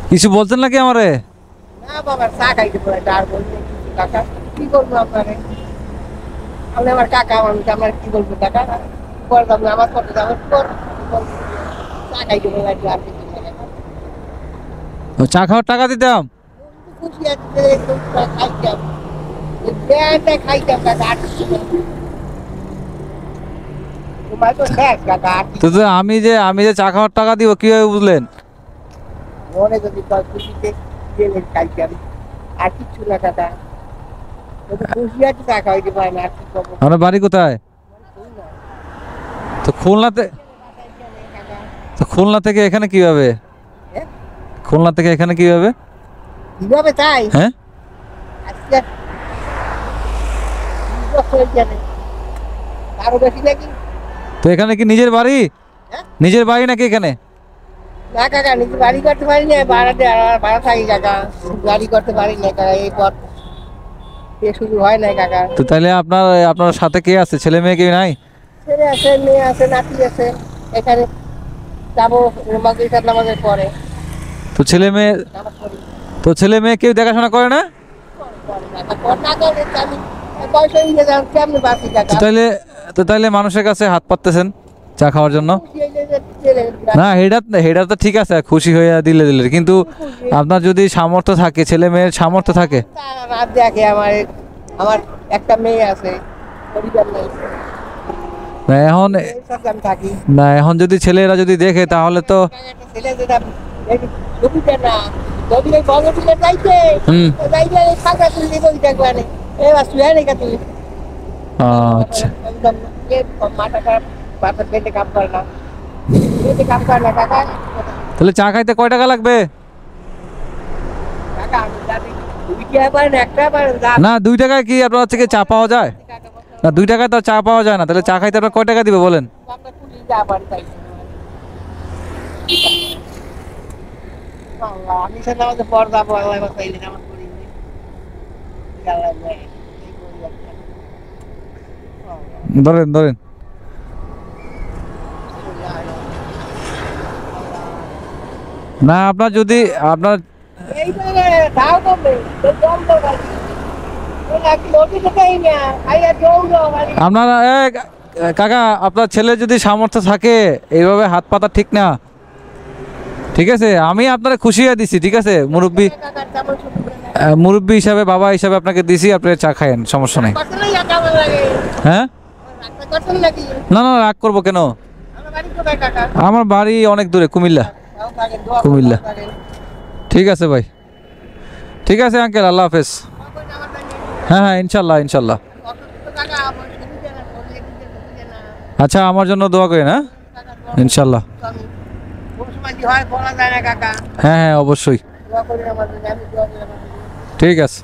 কিছু বলছেন নাকি আমারে? না বাবা, চা খাইতে পারে আর বলবো কাকা, কি করবো আপনারে? আপনি আমার কাকা, আমি আমার কি বলবো কাকা? করতাম না, আমার করতে যাবো, চা খাইতে পারে আর কিছু না। চা খাওয়ার টাকা দিতাম। খুশি আছে, খাইতাম, খাইতাম কাকা, আর কিছু না। তোমার তো শেষ কাকা, আর তো তো আমি যে চা খাওয়ার টাকা দিব কিভাবে বুঝলেন? মনে যদি খুশিতে গেলে খাইতাম, আর কিছু না কাকা। খুশি আছে, চা খাইতে পারে না, আর কি করবো? আমার বাড়ি কোথায়? তো খুলনাতে। তো খুলনা থেকে এখানে কিভাবে? খুলনা থেকে এখানে কিভাবে? কিভাবে তাই? হ্যাঁ, আজকে আরো বেশি নাকি? তো এখানে কি নিজের বাড়ি? হ্যাঁ? নিজের বাড়ি নাকি এখানে? না কাকা, নিজে বাড়ি করতে পারি না, ভাড়া থাকি কাকা, বাড়ি করতে পারি না কাকা, এই পথ শুরু হয় না কাকা। তো তাহলে আপনার সাথে কে আছে? ছেলে মেয়ে কেউ নাই? ছেলে আছে, মেয়ে আছে, নাতি আছে। এখানে যাবো মাগরিব নামাজের পরে। তো ছেলে মেয়ে নামাজ পড়ি। তো ছেলে মেয়ে কেউ দেখাশোনা করে না? না করলে তো আমি পয়সা নিয়ে যান কেমনি বাঁচি তো কাকা? তাইলে মানুষের কাছে হাত পাততেছেন চা খাওয়ার জন্য? খুশি হইলে যে ছেলে না, হেডা তো ঠিক আছে, খুশি হয়ে দিলে কিন্তু আপনার যদি সামর্থ্য থাকে, ছেলে মেয়ের সামর্থ্য থাকে। তারা রাত দেখে আমার, আমার একটা মেয়ে আছে, পরিবার নেই। না এখন মেয়ের সাথে আমি থাকি। না এখন যদি ছেলেরা যদি দেখে তাহলে তো। একটা ছেলে যেটা ঢুকিতে না, যদি ওই বড় ছেলে যাইতে, হুম। যাইতে ফাঁকা তুলে দিব ওইটা মানে এবার শুয়ে নেই তুই। আচ্ছা, একদম মাথা খারাপ, মাথা পেটে কাম করে না, পেটে কাম করে না কাকা। তাহলে চা খাইতে কয় টাকা লাগবে? কাকা আমি জানি 2 টাকা পারেন, 1 টাকা পারেন, না, 2 টাকায় কি আপনার হচ্ছে কি চা পাওয়া যায়? না, 2 টাকায় তো চা পাওয়া যায় না। তাহলে চা খাইতে আপনার কয় টাকা দিবে বলেন? আমরা খুলি যা পারি তাই। আল্লাহ, আমি সে নামাজে পর যাবো, আল্লাহ এবার চাইলে নামাজ পড়ি নি। আল্লাহ যায়, এই করি একটা। আল্লাহ, ধরেন ধরেন। না, এইবারে দাও কমবে, তো কম তো গাড়ি। ওই নাকি নদীতে যাই না, আইয়া দৌড়ো গাড়ি। আপনার কাকা, আপনার ছেলে যদি সামর্থ্য থাকে এইভাবে হাত পাতা ঠিক না। ঠিক আছে, আমি আপনারা খুশি হয়ে দিছি, ঠিক আছে মুরব্বী, কাকার তেমন সুবিধা নাই। মুরব্বী হিসাবে, বাবা হিসাবে আপনাকে দিছি, আপনি চা খায়েন, সমস্যা নেই। কত নাই কেমন লাগে? হ্যাঁ, রাস্তা কত নাকি? না না, রাগ করবো কেন? আমার বাড়ি কোথায় কাকা? আমার বাড়ি অনেক দূরে, কুমিল্লা। তাও থাকেন, দোয়া কুমিল্লা। করেন। ঠিক আছে ভাই, ঠিক আছে আঙ্কেল, আল্লাহ হাফেজ। দোয়া করেন আমার জন্য। হ্যাঁ হ্যাঁ, ইনশাল্লাহ ইনশাল্লাহ। অসুস্থ কাকা, আমার সুবিধা না, বললে দিতে সুবিধা না। আচ্ছা, আমার জন্য দোয়া করেন, হ্যাঁ কাকা দোয়া ইনশাল্লাহ। আমি কোন সময় কি হয় বলা যায় না কাকা। হ্যাঁ হ্যাঁ, অবশ্যই। দোয়া করেন আমার জন্য, আমি দোয়া করি আমার জন্য। ঠিক আছে।